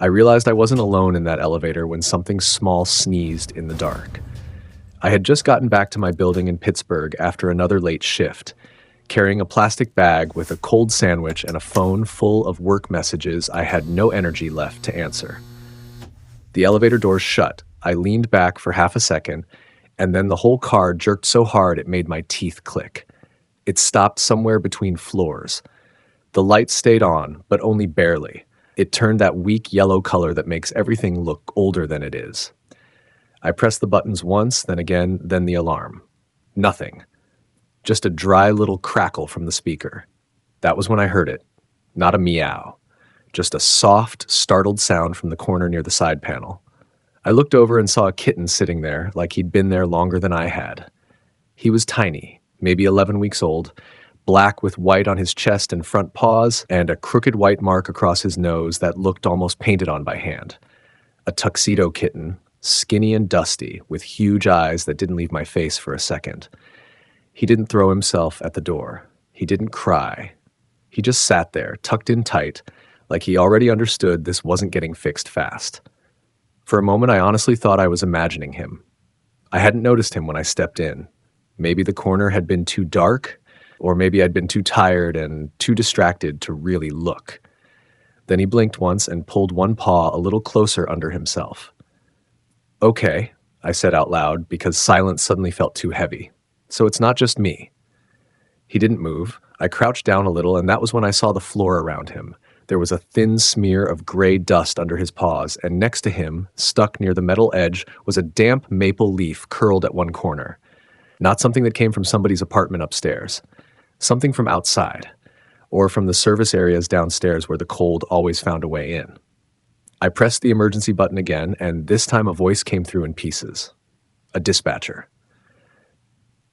I realized I wasn't alone in that elevator when something small sneezed in the dark. I had just gotten back to my building in Pittsburgh after another late shift, carrying a plastic bag with a cold sandwich and a phone full of work messages I had no energy left to answer. The elevator doors shut. I leaned back for half a second, and then the whole car jerked so hard it made my teeth click. It stopped somewhere between floors. The lights stayed on, but only barely. It turned that weak yellow color that makes everything look older than it is. I pressed the buttons once, then again, then the alarm. Nothing. Just a dry little crackle from the speaker. That was when I heard it. Not a meow. Just a soft, startled sound from the corner near the side panel. I looked over and saw a kitten sitting there like he'd been there longer than I had. He was tiny, maybe 11 weeks old, black with white on his chest and front paws, and a crooked white mark across his nose that looked almost painted on by hand. A tuxedo kitten, skinny and dusty, with huge eyes that didn't leave my face for a second. He didn't throw himself at the door. He didn't cry. He just sat there, tucked in tight, like he already understood this wasn't getting fixed fast. For a moment, I honestly thought I was imagining him. I hadn't noticed him when I stepped in. Maybe the corner had been too dark, or maybe I'd been too tired and too distracted to really look. Then he blinked once and pulled one paw a little closer under himself. "Okay," I said out loud because silence suddenly felt too heavy. "So it's not just me." He didn't move. I crouched down a little, and that was when I saw the floor around him. There was a thin smear of gray dust under his paws, and next to him, stuck near the metal edge, was a damp maple leaf curled at one corner. Not something that came from somebody's apartment upstairs. Something from outside, or from the service areas downstairs where the cold always found a way in. I pressed the emergency button again, and this time a voice came through in pieces. A dispatcher.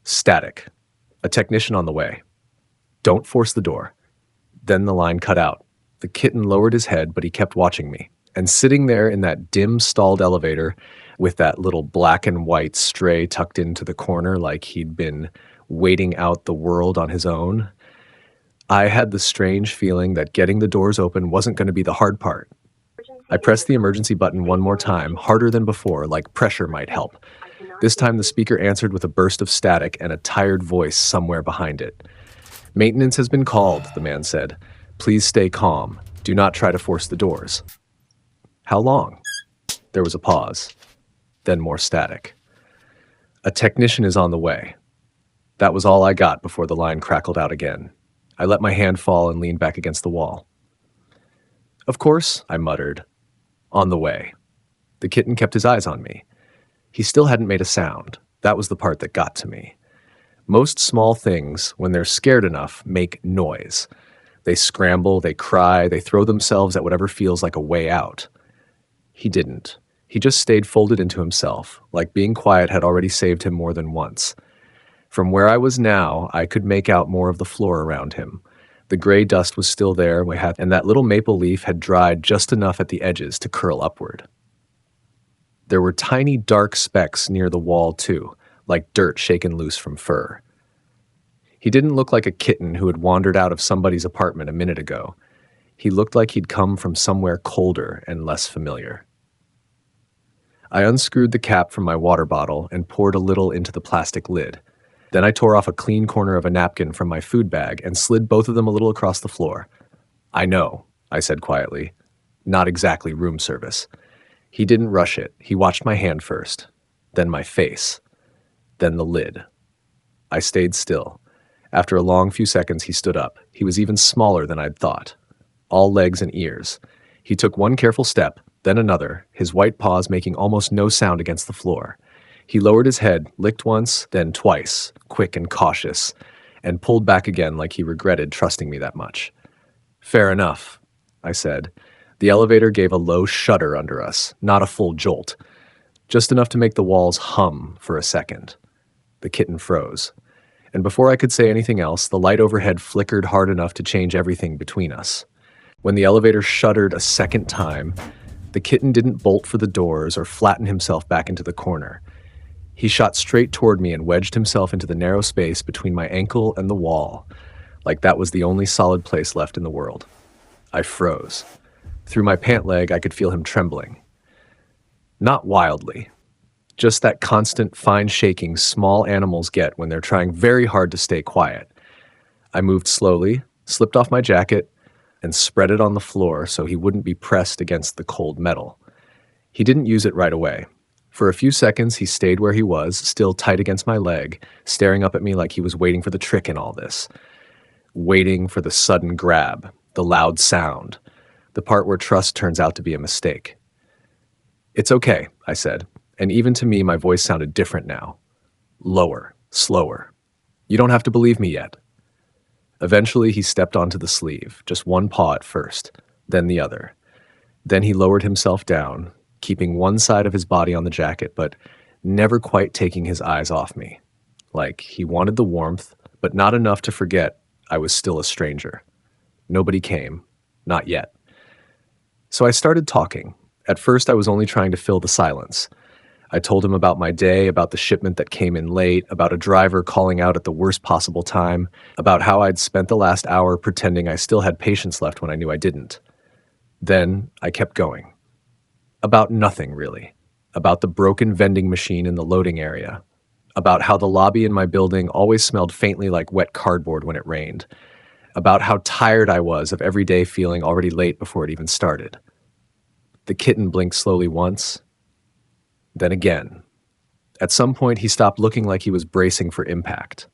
"Static. A technician on the way. Don't force the door." Then the line cut out. The kitten lowered his head, but he kept watching me. And sitting there in that dim, stalled elevator with that little black and white stray tucked into the corner like he'd been waiting out the world on his own, I had the strange feeling that getting the doors open wasn't going to be the hard part. I pressed the emergency button one more time, harder than before, like pressure might help. This time the speaker answered with a burst of static and a tired voice somewhere behind it. "Maintenance has been called," the man said. "Please stay calm. Do not try to force the doors." "How long?" There was a pause. Then more static. "A technician is on the way." That was all I got before the line crackled out again. I let my hand fall and leaned back against the wall. "Of course," I muttered. "On the way." The kitten kept his eyes on me. He still hadn't made a sound. That was the part that got to me. Most small things, when they're scared enough, make noise. They scramble, they cry, they throw themselves at whatever feels like a way out. He didn't. He just stayed folded into himself, like being quiet had already saved him more than once. From where I was now, I could make out more of the floor around him. The gray dust was still there, and that little maple leaf had dried just enough at the edges to curl upward. There were tiny dark specks near the wall, too, like dirt shaken loose from fur. He didn't look like a kitten who had wandered out of somebody's apartment a minute ago. He looked like he'd come from somewhere colder and less familiar. I unscrewed the cap from my water bottle and poured a little into the plastic lid. Then I tore off a clean corner of a napkin from my food bag and slid both of them a little across the floor. "I know," I said quietly. "Not exactly room service." He didn't rush it. He watched my hand first, then my face, then the lid. I stayed still. After a long few seconds, he stood up. He was even smaller than I'd thought. All legs and ears. He took one careful step, then another, his white paws making almost no sound against the floor. He lowered his head, licked once, then twice, quick and cautious, and pulled back again like he regretted trusting me that much. "Fair enough," I said. The elevator gave a low shudder under us, not a full jolt, just enough to make the walls hum for a second. The kitten froze. And before I could say anything else, the light overhead flickered hard enough to change everything between us. When the elevator shuddered a second time, the kitten didn't bolt for the doors or flatten himself back into the corner. He shot straight toward me and wedged himself into the narrow space between my ankle and the wall, like that was the only solid place left in the world. I froze. Through my pant leg, I could feel him trembling. Not wildly, just that constant fine shaking small animals get when they're trying very hard to stay quiet. I moved slowly, slipped off my jacket, and spread it on the floor so he wouldn't be pressed against the cold metal. He didn't use it right away. For a few seconds, he stayed where he was, still tight against my leg, staring up at me like he was waiting for the trick in all this. Waiting for the sudden grab, the loud sound, the part where trust turns out to be a mistake. "It's okay," I said, and even to me my voice sounded different now. Lower, slower. "You don't have to believe me yet." Eventually he stepped onto the sleeve, just one paw at first, then the other. Then he lowered himself down, keeping one side of his body on the jacket, but never quite taking his eyes off me. Like he wanted the warmth, but not enough to forget I was still a stranger. Nobody came. Not yet. So I started talking. At first I was only trying to fill the silence. I told him about my day, about the shipment that came in late, about a driver calling out at the worst possible time, about how I'd spent the last hour pretending I still had patience left when I knew I didn't. Then I kept going. About nothing, really. About the broken vending machine in the loading area. About how the lobby in my building always smelled faintly like wet cardboard when it rained. About how tired I was of every day feeling already late before it even started. The kitten blinked slowly once, then again. At some point, he stopped looking like he was bracing for impact.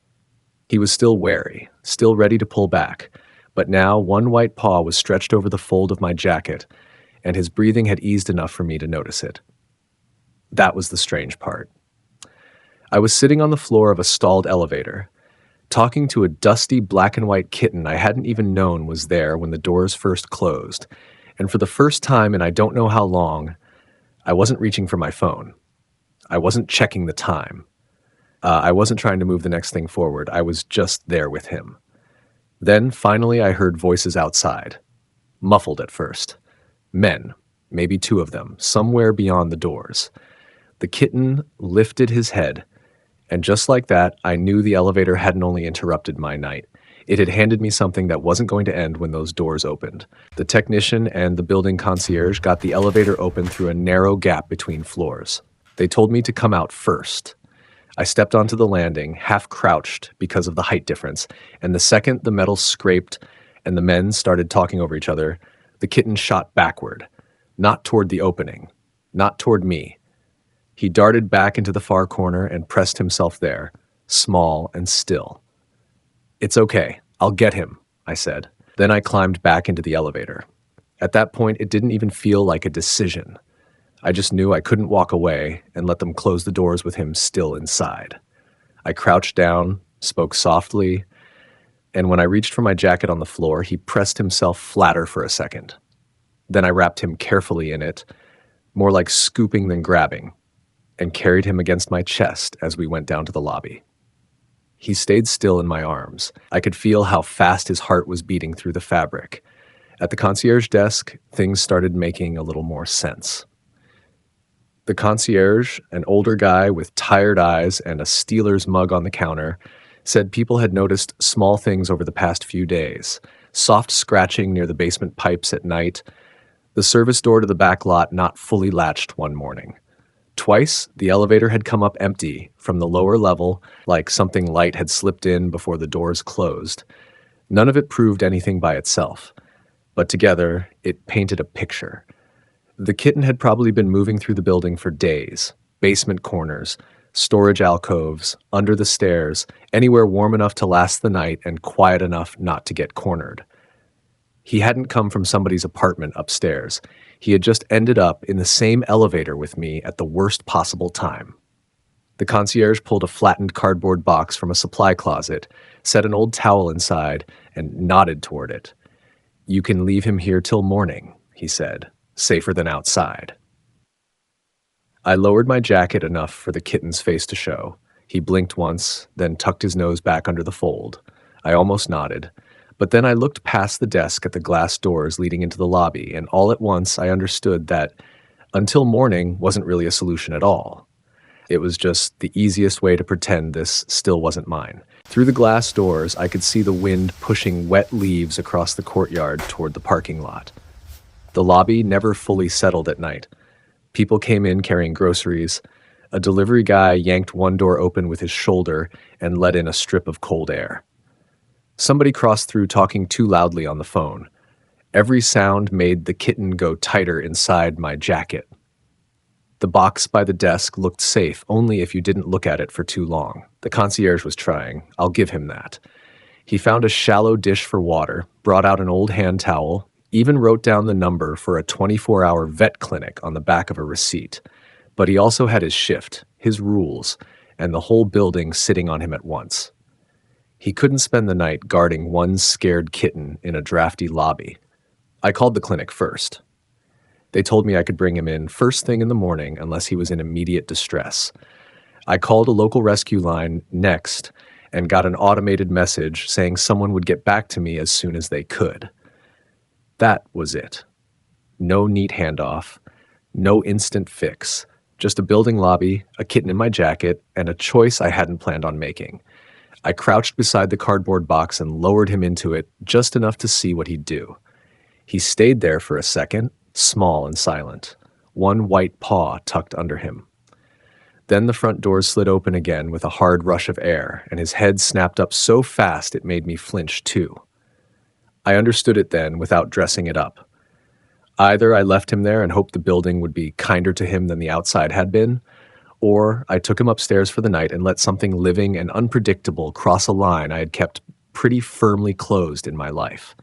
He was still wary, still ready to pull back, but now one white paw was stretched over the fold of my jacket, and his breathing had eased enough for me to notice it. That was the strange part. I was sitting on the floor of a stalled elevator, talking to a dusty black and white kitten I hadn't even known was there when the doors first closed, and for the first time in I don't know how long, I wasn't reaching for my phone. I wasn't checking the time. I wasn't trying to move the next thing forward. I was just there with him. Then, finally, I heard voices outside. Muffled at first. Men, maybe two of them, somewhere beyond the doors. The kitten lifted his head, and just like that, I knew the elevator hadn't only interrupted my night. It had handed me something that wasn't going to end when those doors opened. The technician and the building concierge got the elevator open through a narrow gap between floors. They told me to come out first. I stepped onto the landing, half crouched because of the height difference, and the second the metal scraped and the men started talking over each other, the kitten shot backward, not toward the opening, not toward me. He darted back into the far corner and pressed himself there, small and still. "It's okay. I'll get him," I said. Then I climbed back into the elevator. At that point, it didn't even feel like a decision. I just knew I couldn't walk away and let them close the doors with him still inside. I crouched down, spoke softly, and when I reached for my jacket on the floor, he pressed himself flatter for a second. Then I wrapped him carefully in it, more like scooping than grabbing, and carried him against my chest as we went down to the lobby. He stayed still in my arms. I could feel how fast his heart was beating through the fabric. At the concierge desk, things started making a little more sense. The concierge, an older guy with tired eyes and a Steelers mug on the counter, said people had noticed small things over the past few days. Soft scratching near the basement pipes at night, the service door to the back lot not fully latched one morning. Twice, the elevator had come up empty from the lower level, like something light had slipped in before the doors closed. None of it proved anything by itself, but together, it painted a picture. The kitten had probably been moving through the building for days. Basement corners, storage alcoves, under the stairs, anywhere warm enough to last the night and quiet enough not to get cornered. He hadn't come from somebody's apartment upstairs. He had just ended up in the same elevator with me at the worst possible time. The concierge pulled a flattened cardboard box from a supply closet, set an old towel inside, and nodded toward it. "You can leave him here till morning," he said. "Safer than outside." I lowered my jacket enough for the kitten's face to show. He blinked once, then tucked his nose back under the fold. I almost nodded. But then I looked past the desk at the glass doors leading into the lobby, and all at once I understood that until morning wasn't really a solution at all. It was just the easiest way to pretend this still wasn't mine. Through the glass doors, I could see the wind pushing wet leaves across the courtyard toward the parking lot. The lobby never fully settled at night. People came in carrying groceries. A delivery guy yanked one door open with his shoulder and let in a strip of cold air. Somebody crossed through talking too loudly on the phone. Every sound made the kitten go tighter inside my jacket. The box by the desk looked safe only if you didn't look at it for too long. The concierge was trying. I'll give him that. He found a shallow dish for water, brought out an old hand towel, even wrote down the number for a 24-hour vet clinic on the back of a receipt. But he also had his shift, his rules, and the whole building sitting on him at once. He couldn't spend the night guarding one scared kitten in a drafty lobby. I called the clinic first. They told me I could bring him in first thing in the morning unless he was in immediate distress. I called a local rescue line next and got an automated message saying someone would get back to me as soon as they could. That was it. No neat handoff, no instant fix, just a building lobby, a kitten in my jacket, and a choice I hadn't planned on making. I crouched beside the cardboard box and lowered him into it just enough to see what he'd do. He stayed there for a second, small and silent, one white paw tucked under him. Then the front doors slid open again with a hard rush of air, and his head snapped up so fast it made me flinch too. I understood it then without dressing it up. Either I left him there and hoped the building would be kinder to him than the outside had been, or I took him upstairs for the night and let something living and unpredictable cross a line I had kept pretty firmly closed in my life.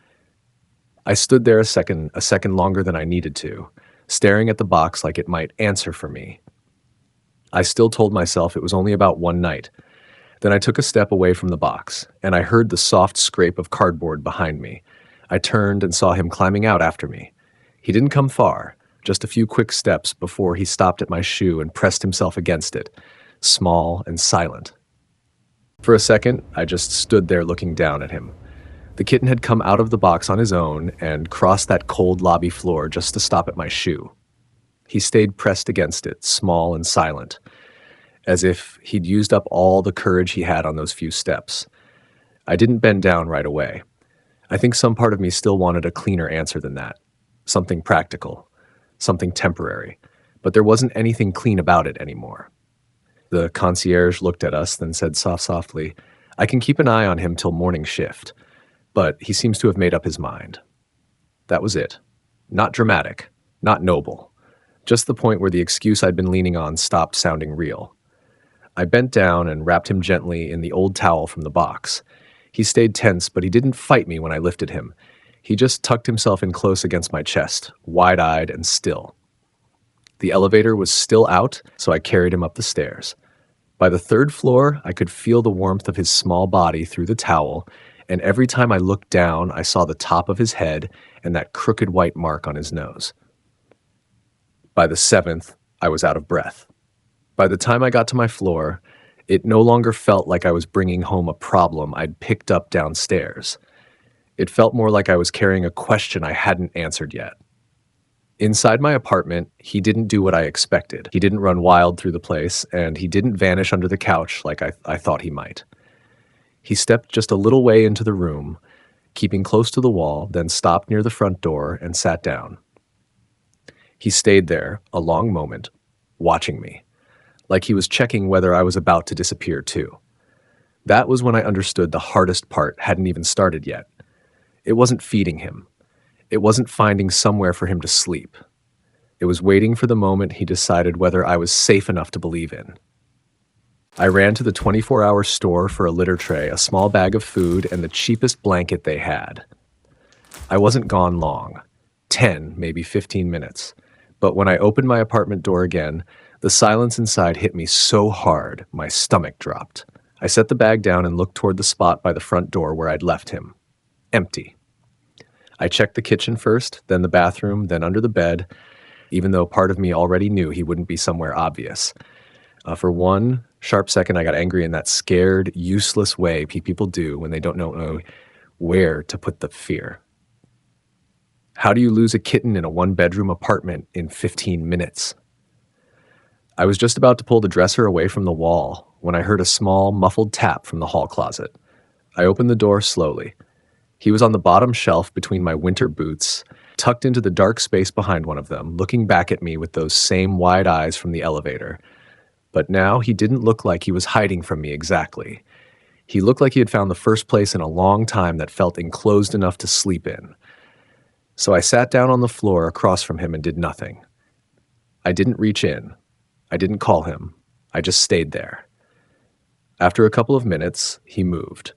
I stood there a second longer than I needed to, staring at the box like it might answer for me. I still told myself it was only about one night. Then I took a step away from the box, and I heard the soft scrape of cardboard behind me. I turned and saw him climbing out after me. He didn't come far, just a few quick steps before he stopped at my shoe and pressed himself against it, small and silent. For a second, I just stood there looking down at him. The kitten had come out of the box on his own and crossed that cold lobby floor just to stop at my shoe. He stayed pressed against it, small and silent, as if he'd used up all the courage he had on those few steps. I didn't bend down right away. I think some part of me still wanted a cleaner answer than that. Something practical, something temporary, but there wasn't anything clean about it anymore. The concierge looked at us, then said softly, "I can keep an eye on him till morning shift, but he seems to have made up his mind." That was it. Not dramatic, not noble. Just the point where the excuse I'd been leaning on stopped sounding real. I bent down and wrapped him gently in the old towel from the box. He stayed tense, but he didn't fight me when I lifted him. He just tucked himself in close against my chest, wide-eyed and still. The elevator was still out, so I carried him up the stairs. By the third floor, I could feel the warmth of his small body through the towel, and every time I looked down, I saw the top of his head and that crooked white mark on his nose. By the seventh, I was out of breath. By the time I got to my floor, it no longer felt like I was bringing home a problem I'd picked up downstairs. It felt more like I was carrying a question I hadn't answered yet. Inside my apartment, he didn't do what I expected. He didn't run wild through the place, and he didn't vanish under the couch like I thought he might. He stepped just a little way into the room, keeping close to the wall, then stopped near the front door and sat down. He stayed there a long moment, watching me, like he was checking whether I was about to disappear too. That was when I understood the hardest part hadn't even started yet. It wasn't feeding him. It wasn't finding somewhere for him to sleep. It was waiting for the moment he decided whether I was safe enough to believe in. I ran to the 24-hour store for a litter tray, a small bag of food, and the cheapest blanket they had. I wasn't gone long, 10, maybe 15 minutes. But when I opened my apartment door again, the silence inside hit me so hard, my stomach dropped. I set the bag down and looked toward the spot by the front door where I'd left him. Empty. I checked the kitchen first, then the bathroom, then under the bed, even though part of me already knew he wouldn't be somewhere obvious. For one sharp second, I got angry in that scared, useless way people do when they don't know where to put the fear. How do you lose a kitten in a one-bedroom apartment in 15 minutes? I was just about to pull the dresser away from the wall when I heard a small, muffled tap from the hall closet. I opened the door slowly. He was on the bottom shelf between my winter boots, tucked into the dark space behind one of them, looking back at me with those same wide eyes from the elevator. But now he didn't look like he was hiding from me exactly. He looked like he had found the first place in a long time that felt enclosed enough to sleep in. So I sat down on the floor across from him and did nothing. I didn't reach in. I didn't call him. I just stayed there. After a couple of minutes, he moved.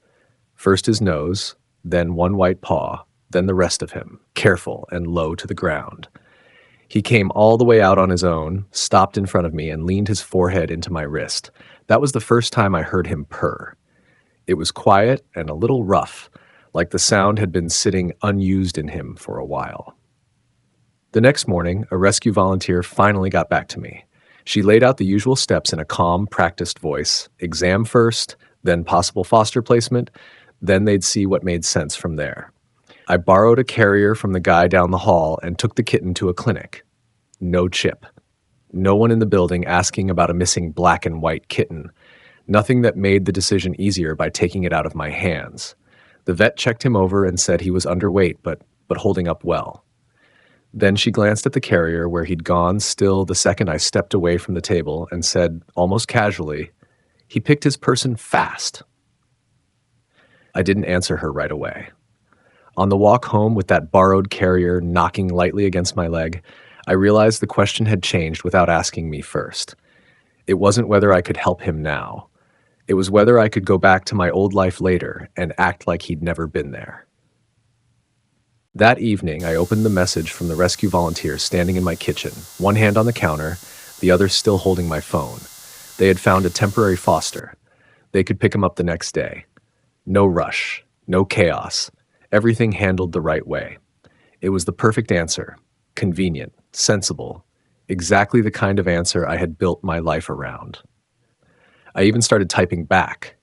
First his nose, then one white paw, then the rest of him, careful and low to the ground. He came all the way out on his own, stopped in front of me, and leaned his forehead into my wrist. That was the first time I heard him purr. It was quiet and a little rough, like the sound had been sitting unused in him for a while. The next morning, a rescue volunteer finally got back to me. She laid out the usual steps in a calm, practiced voice. Exam first, then possible foster placement, then they'd see what made sense from there. I borrowed a carrier from the guy down the hall and took the kitten to a clinic. No chip. No one in the building asking about a missing black and white kitten. Nothing that made the decision easier by taking it out of my hands. The vet checked him over and said he was underweight, but holding up well. Then she glanced at the carrier where he'd gone still the second I stepped away from the table and said, almost casually, "He picked his person fast." I didn't answer her right away. On the walk home with that borrowed carrier knocking lightly against my leg, I realized the question had changed without asking me first. It wasn't whether I could help him now. It was whether I could go back to my old life later and act like he'd never been there. That evening, I opened the message from the rescue volunteers standing in my kitchen, one hand on the counter, the other still holding my phone. They had found a temporary foster. They could pick him up the next day. No rush, no chaos. Everything handled the right way. It was the perfect answer, convenient, sensible, exactly the kind of answer I had built my life around. I even started typing back.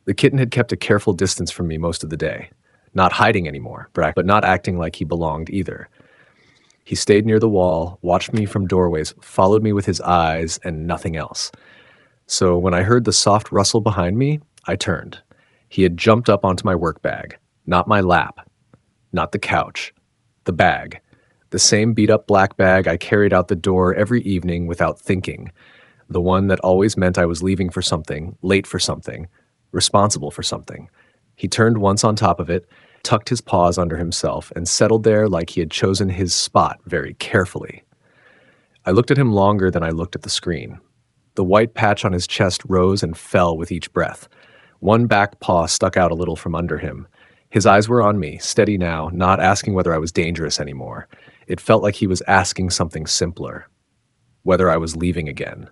The kitten had kept a careful distance from me most of the day. Not hiding anymore, but not acting like he belonged either. He stayed near the wall, watched me from doorways, followed me with his eyes, and nothing else. So when I heard the soft rustle behind me, I turned. He had jumped up onto my work bag, not my lap, not the couch, the bag, the same beat-up black bag I carried out the door every evening without thinking, the one that always meant I was leaving for something, late for something, responsible for something. He turned once on top of it, tucked his paws under himself, and settled there like he had chosen his spot very carefully. I looked at him longer than I looked at the screen. The white patch on his chest rose and fell with each breath. One back paw stuck out a little from under him. His eyes were on me, steady now, not asking whether I was dangerous anymore. It felt like he was asking something simpler. Whether I was leaving again.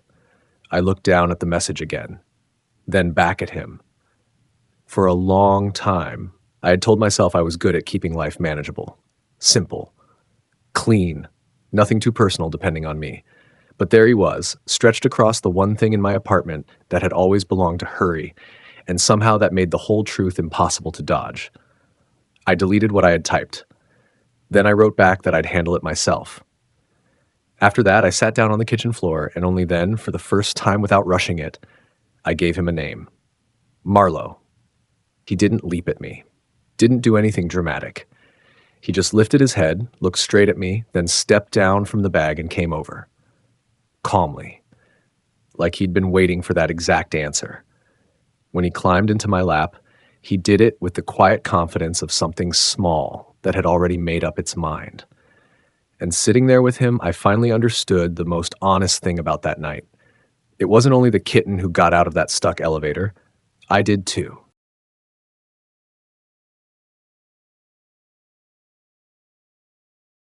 I looked down at the message again, then back at him. For a long time, I had told myself I was good at keeping life manageable, simple, clean, nothing too personal depending on me. But there he was, stretched across the one thing in my apartment that had always belonged to Hurry, and somehow that made the whole truth impossible to dodge. I deleted what I had typed. Then I wrote back that I'd handle it myself. After that, I sat down on the kitchen floor, and only then, for the first time without rushing it, I gave him a name. Marlowe. He didn't leap at me. Didn't do anything dramatic. He just lifted his head, looked straight at me, then stepped down from the bag and came over. Calmly. Like he'd been waiting for that exact answer. When he climbed into my lap, he did it with the quiet confidence of something small that had already made up its mind. And sitting there with him, I finally understood the most honest thing about that night. It wasn't only the kitten who got out of that stuck elevator. I did too.